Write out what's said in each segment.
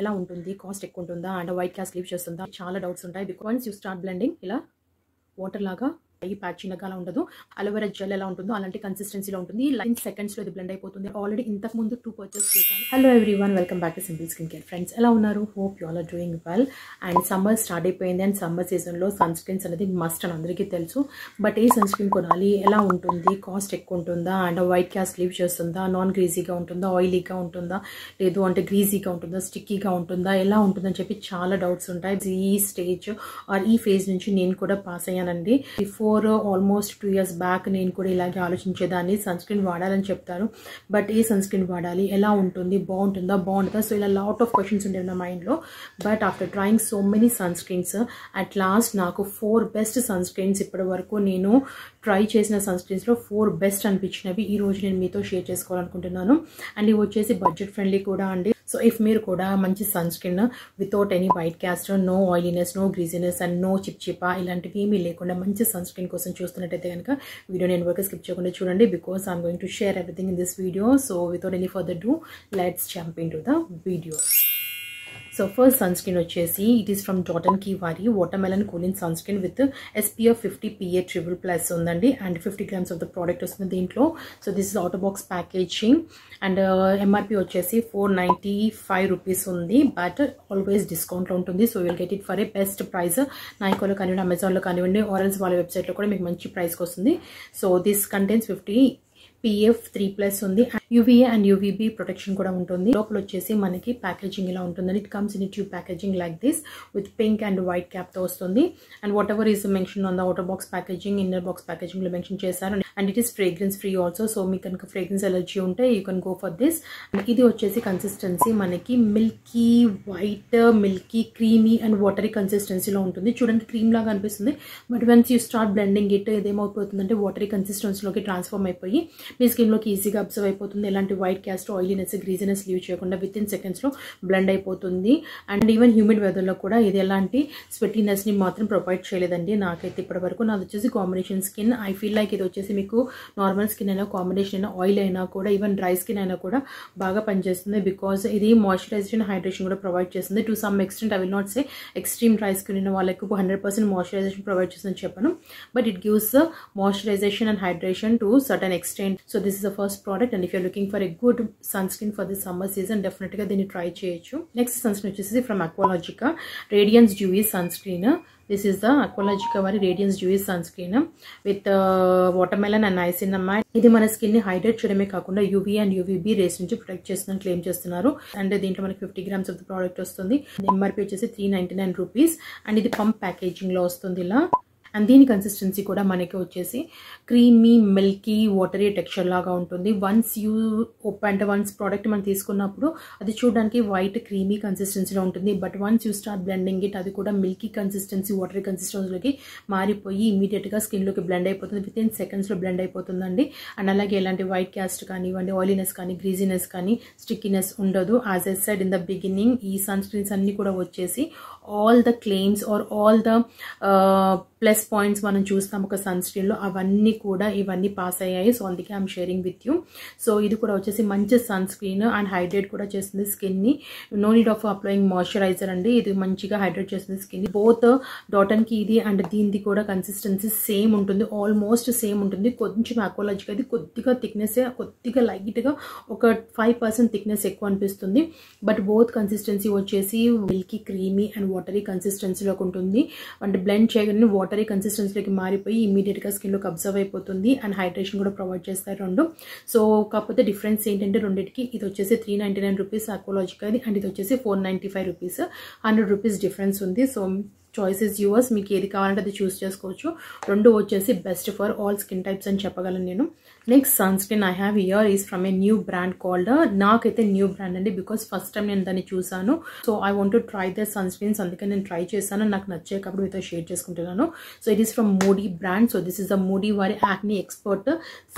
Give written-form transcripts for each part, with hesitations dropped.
ఎలా ఉంటుంది, కాస్ట్ ఎక్కువ ఉంటుందా అండ్ వైట్ క్యాస్ట్ లీవ్ చేస్తుందా చాలా డౌట్స్ ఉంటాయి. Because once you start blending ఇలా వాటర్ లాగా ఈ ప్యాచ్ చిన్నగా అలా ఉండదు. అలోవెరా జెల్ ఎలా ఉంటుందో అలాంటి కన్సిస్టెన్సీలో ఉంటుంది. లైన్ సెకండ్స్లో ఇది బ్లెండ్ అయిపోతుంది. ఆల్రెడీ ఇంతకు ముందు 2 పర్చేస్ చేశాను. Hello everyone, welcome back to simple skin care. Friends ఎలా ఉన్నారు? Hope you all are doing well. And summer start అయిపోయింది అండ్ సమ్మర్ సీజన్లో సన్ స్క్రీన్స్ అనేది మస్ట్ అని అందరికీ తెలుసు. బట్ ఏ సన్ స్క్రీన్ కొనాలి, ఎలా ఉంటుంది, కాస్ట్ ఎక్కువ ఉంటుందా అండ్ వైట్ క్యాస్ట్ లీవ్ చేస్తుందా, నాన్ గ్రీజీగా ఉంటుందా, ఆయిలీగా ఉంటుందా, లేదు అంటే గ్రీజీగా ఉంటుందా, స్టిక్కీగా ఉంటుందా, ఎలా ఉంటుందని చెప్పి చాలా డౌట్స్ ఉంటాయి. ఈ స్టేజ్ ఆర్ ఈ ఫేజ్ నుంచి నేను కూడా పాస్ అయ్యానండి. బిఫోర్ ఆల్మోస్ట్ 2 years బ్యాక్ నేను కూడా ఇలాగే ఆలోచించేదాన్ని. సన్ స్క్రీన్ వాడాలని చెప్తారు, బట్ ఏ సన్ స్క్రీన్ వాడాలి, ఎలా ఉంటుంది, బాగుంటుందా బాగుంటుందా, సో ఇలా లాట్ ఆఫ్ క్వశ్చన్స్ ఉండేవి నా మైండ్లో. But after trying so many sunscreens at last నాకు 4 బెస్ట్ సన్ స్క్రీన్స్ ఇప్పటి వరకు నేను ట్రై చేసిన సన్ స్క్రీన్స్లో 4 బెస్ట్ అనిపించినవి ఈ రోజు నేను మీతో షేర్ చేసుకోవాలనుకుంటున్నాను. అండ్ ఇవి వచ్చేసి బడ్జెట్ ఫ్రెండ్లీ కూడా అండి. సో ఇఫ్ మీరు కూడా మంచి sunscreen without any white cast, no oiliness, no greasiness and no చిప్చిపా ఇలాంటివి ఏమీ లేకుండా మంచి సన్ స్క్రీన్ కోసం చూస్తున్నట్టయితే కనుక వీడియో నేను వరకు స్కిప్ చేయకుండా చూడండి. Because I'm going to share everything in this video. So without any further ado let's jump in to the video. So first sunscreen వచ్చేసి it is from Dot and Key వారి watermelon cooling sunscreen with SPF 50 PA triple+ ఉందండి. And 50 grams of the product వస్తుంది దీంట్లో. So this is out box packaging and MRP వచ్చేసి 495 rupees ఉంది. But always డిస్కౌంట్లో ఉంటుంది. So will get it for a best price. నైకోలో కానివ్వండి, అమెజాన్లో కానివ్వండి, ఆరెల్స్ వాళ్ళ వెబ్సైట్లో కూడా మీకు మంచి ప్రైస్కి వస్తుంది. సో దిస్ కంటెన్స్ 50 PF 3+ ఉంది. UVA అండ్ UVB ప్రొటెక్షన్ కూడా ఉంటుంది. లోపల వచ్చేసి మనకి ప్యాకేజింగ్ ఇలా ఉంటుందని it comes in tube packaging like this with pink and white క్యాప్తో వస్తుంది. And whatever is mention on the outer box packaging, inner box ప్యాకేజింగ్లో మెన్షన్ చేశారు. And it is fragrance free also. So మీకు కనుక fragrance allergy ఉంటే you can go for this. And ఇది వచ్చేసి consistency మనకి milky white, milky creamy and watery కన్సిస్టెన్సీలో ఉంటుంది. చూడండి క్రీమ్ లాగా అనిపిస్తుంది, but once you start blending it ఇదేమవుతుందంటే watery కన్సిస్టెన్సీలోకి transform అయిపోయి మీ స్కిన్లోకి ఈజీగా అబ్జర్వ్ అయిపోతుంది. ఎలాంటి white caste, oiliness, greasiness leave చేయకుండా విత్ ఇన్ సెకండ్స్లో బ్లెండ్ అయిపోతుంది. అండ్ ఈవెన్ హ్యూమిడ్ వెదర్లో కూడా ఇది ఎలాంటి స్వెట్టీనెస్ని మాత్రం ప్రొవైడ్ చేయలేదండి నాకైతే ఇప్పటి వరకు. నాది వచ్చేసి combination skin. I feel like ఇది వచ్చేసి మీకు నార్మల్ స్కిన్ అయినా, కాంబినేషన్ అయినా, ఆయిల్ అయినా కూడా, ఈవెన్ డ్రై స్కిన్ అయినా కూడా బాగా పనిచేస్తుంది. బికాజ్ ఇది మాయిశ్చరైజేషన్, హైడ్రేషన్ కూడా ప్రొవైడ్ చేస్తుంది. To some extent I will not say extreme dry skin ఉన్న వాళ్ళకు 100% మాయిశ్చరైజేషన్ ప్రొవైడ్ చేస్తుందని చెప్పాను, but it gives moisturisation and hydration to certain extent. So this is the first product, and if you're looking for a good sunscreen for this summer season, definitely దీన్ని try చేయొచ్చు. Next sunscreen వచ్చేసి from Aqualogica Radiance Dewy sunscreen. This is the Aqualogica వారి Radiance Dewy sunscreen with watermelon and niacinamide. ఇది మన skin ని hydrate చేయడమే కాకుండా UV and UVB race నుంచి ప్రొటెక్ట్ చేస్తుందని క్లెయిమ్ చేస్తున్నారు. అండ్ దీంట్లో మనకి 50 grams ఆఫ్ ద ప్రోడక్ట్ వస్తుంది. MRP వచ్చేసి 399 రూపీస్. అండ్ ఇది పంప్ ప్యాకేజింగ్ లో వస్తుంది ఇలా. అండ్ దీని కన్సిస్టెన్సీ కూడా మనకి వచ్చేసి క్రీమీ, మిల్కీ, వాటరీ టెక్స్చర్ లాగా ఉంటుంది. వన్స్ యూ వన్స్ ప్రోడక్ట్ మనం తీసుకున్నప్పుడు అది చూడడానికి వైట్ క్రీమీ కన్సిస్టెన్సీలో ఉంటుంది. But once you start blending it అది కూడా మిల్కీ కన్సిస్టెన్సీ, వాటరీ కన్సిస్టెన్సీలోకి మారిపోయి ఇమీడియట్గా స్కిన్లోకి బ్లెండ్ అయిపోతుంది. విత్ ఇన్ సెకండ్స్లో బ్లెండ్ అయిపోతుందండి. అండ్ అలాగే ఎలాంటి వైట్ క్యాస్ట్ కానివ్వండి, ఆయిలీనెస్ కానీ, గ్రీజీనెస్ కానీ, స్టిక్కీనెస్ ఉండదు. As I said in the beginning, ఈ సన్ స్క్రీన్స్ అన్ని కూడా వచ్చేసి all the claims or all the plus points మనం చూస్తాం ఒక సన్ స్క్రీన్ లో, అవన్నీ కూడా ఇవన్నీ పాస్ అయ్యాయి. సో అందుకే I'm sharing with you. So ఇది కూడా వచ్చేసి మంచి సన్ స్క్రీన్ అండ్ హైడ్రేట్ కూడా చేస్తుంది స్కిన్ ని. No need of applying moisturiser అండి. ఇది మంచిగా హైడ్రేట్ చేస్తుంది స్కిన్. బోత్ డాట్ అండ్ కి ఇది అండ్ దీనిది కూడా కన్సిస్టెన్సీ సేమ్ ఉంటుంది, ఆల్మోస్ట్ సేమ్ ఉంటుంది. కొంచెం అక్వాలజికా ఇది కొద్దిగా థిక్నెస్, కొద్దిగా లైట్ గా ఒక 5% థిక్నెస్ ఎక్కువ అనిపిస్తుంది. బట్ బోత్ కన్సిస్టెన్సీ వచ్చేసి మిల్కీ, క్రీమీ అండ్ వాటరీ కన్సిస్టెన్సీలోకి ఉంటుంది. అండ్ బ్లెండ్ చేయగానే వాటరీ కన్సిస్టెన్సీలోకి మారిపోయి ఇమీడియట్ గా స్కిన్ లోకి అబ్జర్వ్ అయిపోతుంది. అండ్ హైడ్రేషన్ కూడా ప్రొవైడ్ చేస్తారు రెండు. సో కాకపోతే డిఫరెన్స్ ఏంటంటే రెండింటికి ఇది వచ్చేసి 399 రూపీస్ అక్వాలజికా ఇది, అండ్ ఇది వచ్చేసి 495 రూపీస్. 100 రూపీస్ డిఫరెన్స్ ఉంది. So choice is yours. మీకు ఏది కావాలంటే అది చూస్ చేసుకోవచ్చు. రెండు వచ్చేసి best for all skin types అని చెప్పగలను నేను. Next sunscreen I have here is from a new brand called, నాకైతే న్యూ బ్రాండ్ అండి బికాస్ ఫస్ట్ టైం నేను దాన్ని చూసాను. So I want to try the sunscreens, అందుకే నేను ట్రై చేశాను. నాకు నచ్చే కాబట్టి మీతో షేర్ చేసుకుంటున్నాను. So it is from Modi బ్రాండ్. So this is the Modi వారి acne expert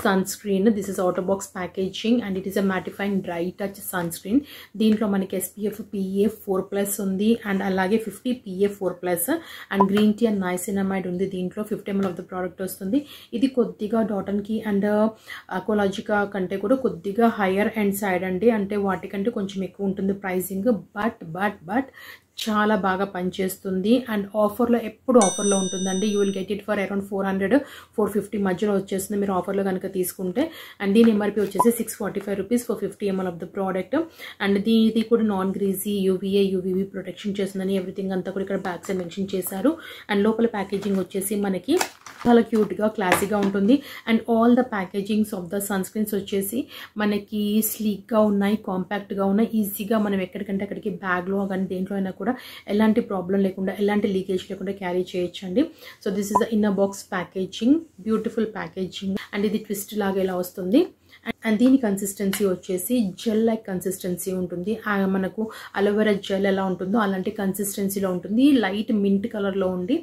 sunscreen. This is outer box packaging and it is a mattifying dry touch sunscreen. దీంట్లో మనకి SPF PA 4+ ఉంది and అలాగే 50 PA 4+. And green tea and niacinamide ఉంది దీంట్లో 50 ml of the product వస్తుంది. ఇది కొద్దిగా డాటన్కి and అక్వాలాజికా కంటే కూడా కొద్దిగా హయ్యర్ ఎండ్ సైడ్ అండి, అంటే వాటికంటే కొంచెం ఎక్కువ ఉంటుంది ప్రైసింగ్. బట్ చాలా బాగా పనిచేస్తుంది అండ్ ఆఫర్లో ఎప్పుడు ఆఫర్లో ఉంటుందండి. You will get it for around 400-450 మధ్యలో వచ్చేస్తుంది మీరు ఆఫర్లో కనుక తీసుకుంటే. అండ్ దీని ఎంఆర్పీ వచ్చేసి 645 rupees for 50 ml of the product. And ఇది కూడా non greasy, UVA UVB protection చేస్తుందని ఎవ్రీథింగ్ అంతా కూడా ఇక్కడ బ్యాక్ సైడ్ మెన్షన్ చేశారు. అండ్ లోపల ప్యాకేజింగ్ వచ్చేసి మనకి చాలా క్యూట్గా క్లాసీగా ఉంటుంది. And all the packagings of the sunscreens వచ్చేసి మనకి స్లీక్గా ఉన్నాయి, కాంపాక్ట్గా ఉన్నాయి, ఈజీగా మనం ఎక్కడికంటే అక్కడికి బ్యాగ్లో కానీ దేంట్లో అయినా కూడా ఎలాంటి ప్రాబ్లం లేకుండా ఎలాంటి లీకేజ్ లేకుండా క్యారీ చేయొచ్చండి. So this is the inner box packaging, beautiful packaging. And ఇది ట్విస్ట్ లాగా ఇలా వస్తుంది. అండ్ దీని కన్సిస్టెన్సీ వచ్చేసి జెల్ లైక్ కన్సిస్టెన్సీ ఉంటుంది. మనకు అలోవెరా జెల్ ఎలా ఉంటుందో అలాంటి కన్సిస్టెన్సీలో ఉంటుంది. లైట్ మింట్ కలర్లో ఉండి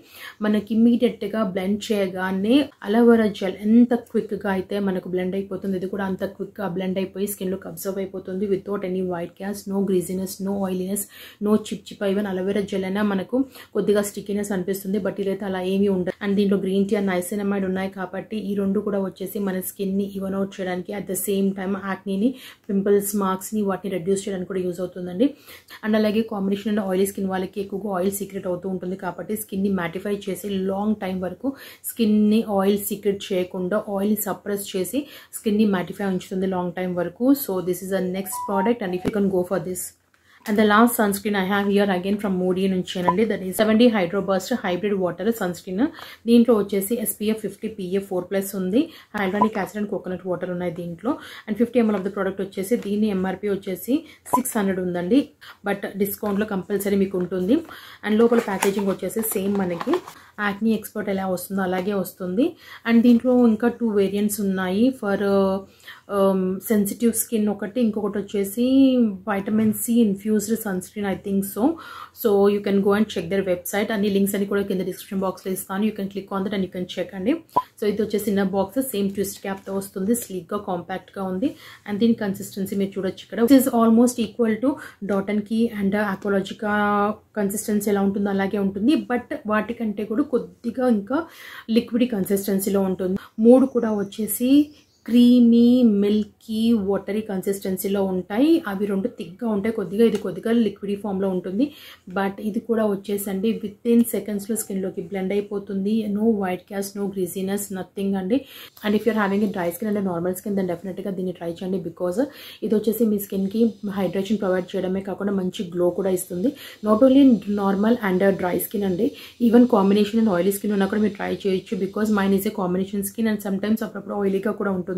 మనకి ఇమ్మీడియట్గా బ్లెండ్ చేయగానే అలోవెరా జెల్ ఎంత క్విక్గా అయితే మనకు బ్లెండ్ అయిపోతుంది, ఇది కూడా అంత క్విక్గా బ్లెండ్ అయిపోయి స్కిన్లోకి అబ్జర్వ్ అయిపోతుంది without any white cast, no greasiness, no oiliness, no chip. Even aloe vera gel అయినా మనకు కొద్దిగా స్టిక్కీనెస్ అనిపిస్తుంది, బట్ ఇదైతే అలా ఏమీ ఉండదు. అండ్ దీంట్లో గ్రీన్ టీ అండ్ నైసినమైడ్ ఉన్నాయి కాబట్టి ఈ రెండు కూడా వచ్చేసి మన స్కిన్ని ఈవెన్ అవుట్ చేయడానికి, అట్ ద సేమ్ టైమ్ యాక్నీని, పింపుల్స్, మార్క్స్ని వాటిని రెడ్యూస్ చేయడానికి కూడా యూజ్ అవుతుందండి. అండ్ అలాగే కాంబినేషన్ అండ్ ఆయిలీ స్కిన్ వాళ్ళకి ఎక్కువగా ఆయిల్ సీక్రెట్ అవుతూ ఉంటుంది కాబట్టి స్కిన్ని మ్యాటిఫై చేసి లాంగ్ టైం వరకు స్కిన్ని ఆయిల్ సీక్రెట్ చేయకుండా ఆయిల్ని సప్రెస్ చేసి స్కిన్ని మ్యాటిఫై ఉంచుతుంది లాంగ్ టైం వరకు. So this is the next product and if you can go for this. And the last sunscreen I have here again from Modi నుంచేనండి, that is 70 Hydro Burst Hybrid Water Sunscreen. దీంట్లో వచ్చేసి SPF 50 PA 4+ ఉంది, hyaluronic acid and coconut water ఉన్నాయి దీంట్లో. And 50 ml of the product వచ్చేసి దీని MRP వచ్చేసి 600 ఉందండి, but డిస్కౌంట్లో కంపల్సరీ మీకు ఉంటుంది. అండ్ లోపల ప్యాకేజింగ్ వచ్చేసి సేమ్ మనకి యాక్నీ ఎక్స్పర్ట్ ఎలా వస్తుందో అలాగే వస్తుంది. అండ్ దీంట్లో ఇంకా 2 వేరియంట్స్ ఉన్నాయి ఫర్ సెన్సిటివ్ స్కిన్ ఒకటి, ఇంకొకటి వచ్చేసి vitamin C infused sunscreen I think so you can go and check their website. అన్ని లింక్స్ అని కూడా కింద డిస్క్రిప్షన్ బాక్స్లో ఇస్తాను, you can click on that and you can check అండి. సో ఇది వచ్చేసి ఇన్నర్ బాక్స్ సేమ్ ట్విస్ట్ క్యాప్తో వస్తుంది, స్లీక్గా కాంపాక్ట్గా ఉంది. అండ్ దీని కన్సిస్టెన్సీ మీరు చూడొచ్చు ఇక్కడ, it is almost equal to డాటన్కి అండ్ అక్వాలాజికా కన్సిస్టెన్సీ ఎలా ఉంటుందో అలాగే ఉంటుంది, బట్ వాటికంటే కూడా కొద్దిగా ఇంకా లిక్విడ్ కన్సిస్టెన్సీలో ఉంటుంది. 3 కూడా వచ్చేసి క్రీమీ, మిల్కీ, వాటరీ కన్సిస్టెన్సీలో ఉంటాయి. అవి 2 థిక్గా ఉంటాయి కొద్దిగా, ఇది కొద్దిగా లిక్విడ్ ఫామ్లో ఉంటుంది. బట్ ఇది కూడా వచ్చేసండి విత్ ఇన్ సెకండ్స్లో స్కిన్లోకి బ్లెండ్ అయిపోతుంది. No white cast, no greasiness, nothing అండి. And if your having dry skin and normal skin then డెఫినెట్గా దీన్ని ట్రై చేయండి, బికాజ్ ఇది వచ్చేసి మీ స్కిన్కి హైడ్రేషన్ ప్రొవైడ్ చేయడమే కాకుండా మంచి గ్లో కూడా ఇస్తుంది. Not only normal and dry skin అండి, even combination and oily skin ఉన్నా కూడా మీరు ట్రై చేయొచ్చు, because mine is a combination skin and sometimes అప్పుడప్పుడు ఆయిలీగా కూడా ఉంటుంది.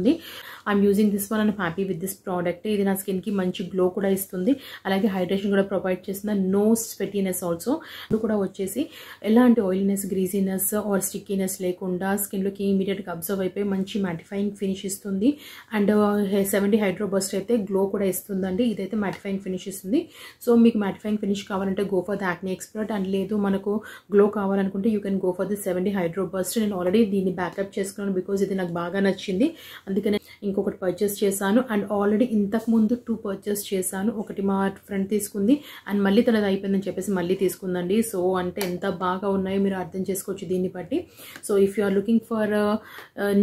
I'm using this one and happy with this product. ఇది నా స్కిన్కి మంచి గ్లో కూడా ఇస్తుంది, అలాగే హైడ్రేషన్ కూడా ప్రొవైడ్ చేస్తుంది. No sweatiness also. ఇది కూడా వచ్చేసి ఎలాంటి ఆయిలీనెస్, గ్రీజీనెస్ ఆర్ స్టిక్కీనెస్ లేకుండా స్కిన్లోకి ఇమీడియట్గా అబ్జర్వ్ అయిపోయి మంచి మ్యాటిఫైయింగ్ ఫినిష్ ఇస్తుంది. అండ్ 70 హైడ్రో బర్స్ట్ అయితే గ్లో కూడా ఇస్తుందండి, ఇదైతే మ్యాటిఫైయింగ్ ఫినిష్ ఇస్తుంది. సో మీకు మ్యాటిఫైయింగ్ ఫినిష్ కావాలంటే go for the acne expert, and లేదు మనకు గ్లో కావాలనుకుంటే you can go for the 70 hydro burst. నేను ఆల్రెడీ దీన్ని బ్యాకప్ చేసుకున్నాను బికాజ్ ఇది నాకు బాగా నచ్చింది, అందుకనే ఇంకొకటి పర్చేస్ చేశాను. అండ్ ఆల్రెడీ ఇంతకుముందు 2 పర్చేస్ చేశాను, ఒకటి మా ఫ్రెండ్ తీసుకుంది అండ్ మళ్ళీ తనది అయిపోయిందని చెప్పేసి మళ్ళీ తీసుకుందండి. సో అంటే ఎంత బాగా ఉన్నాయో మీరు అర్థం చేసుకోవచ్చు దీన్ని బట్టి. So if you are looking for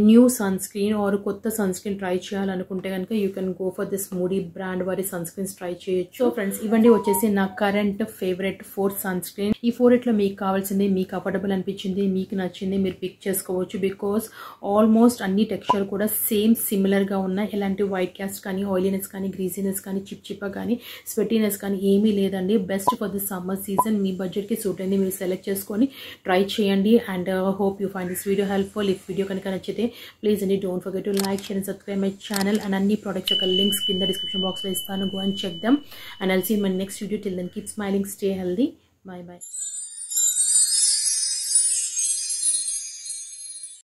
new sunscreen or కొత్త సన్ స్క్రీన్ ట్రై చేయాలనుకుంటే కనుక you can go for this Moody brand వారి సన్ స్క్రీన్స్ ట్రై చేయొచ్చు. సో ఫ్రెండ్స్ ఇవన్నీ వచ్చేసి నా కరెంట్ ఫేవరెట్ 4 సన్ స్క్రీన్. ఈ 4 మీకు కావాల్సింది, మీకు అఫోర్డబుల్ అనిపించింది, మీకు నచ్చింది మీరు పిక్ చేసుకోవచ్చు, బికాస్ ఆల్మోస్ట్ అన్ని టెక్స్చర్ కూడా సేమ్ సిమిలర్గా ఉన్నాయి. ఎలాంటి వైట్ క్యాస్ట్ కానీ, ఆయిలీనెస్ కానీ, గ్రీజీనెస్ కానీ, చిప్ కానీ, స్వెటీనెస్ కానీ ఏమీ లేదండి. Best for the summer season. మీ బడ్జెట్కి సూట్ అయింది మీరు సెలెక్ట్ చేసుకొని ట్రై చేయండి. And hope you find this video helpful. If video కనుక నచ్చితే ప్లీజ్ అండి don't forget to like, share and subscribe my channel. And అన్ని ప్రోడక్ట్స్ యొక్క లింక్స్ కింద డిస్క్రిప్షన్ బాక్స్లో ఇస్తాను. Go and check them and I'll see my next video. Till then keep smiling, stay healthy, bye by.